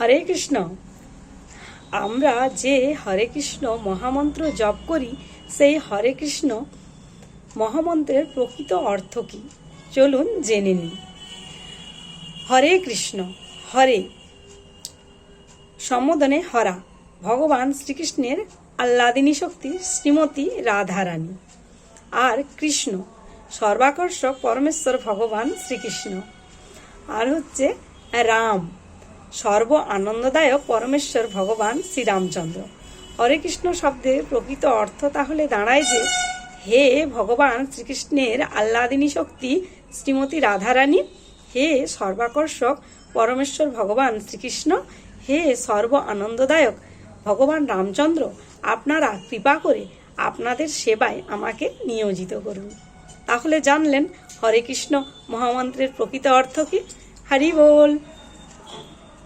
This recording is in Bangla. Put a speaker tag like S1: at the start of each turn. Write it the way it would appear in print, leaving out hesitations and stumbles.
S1: হরে কৃষ্ণ। আমরা যে হরে কৃষ্ণ মহামন্ত্র জপ করি, সেই হরে কৃষ্ণ মহামন্ত্রের প্রকৃত অর্থ কি চলুন জেনে নিই। হরে কৃষ্ণ, হরে সম্বোধনে হরা, ভগবান শ্রীকৃষ্ণের আহ্লাদিনী শক্তি শ্রীমতী রাধারানী। আর কৃষ্ণ সর্বাকর্ষক পরমেশ্বর ভগবান শ্রীকৃষ্ণ। আর হচ্ছে রাম, সর্ব আনন্দদায়ক পরমেশ্বর ভগবান শ্রীরামচন্দ্র। হরে কৃষ্ণ শব্দের প্রকৃত অর্থ তাহলে দাঁড়ায় যে, হে ভগবান শ্রীকৃষ্ণের আহ্লাদিনী শক্তি শ্রীমতী রাধারানী, হে সর্বাকর্ষক পরমেশ্বর ভগবান শ্রীকৃষ্ণ, হে সর্ব আনন্দদায়ক ভগবান রামচন্দ্র, আপনারা কৃপা করে আপনাদের সেবায় আমাকে নিয়োজিত করুন। তাহলে জানলেন হরে কৃষ্ণ মহামন্ত্রের প্রকৃত অর্থ কি। হরি বল।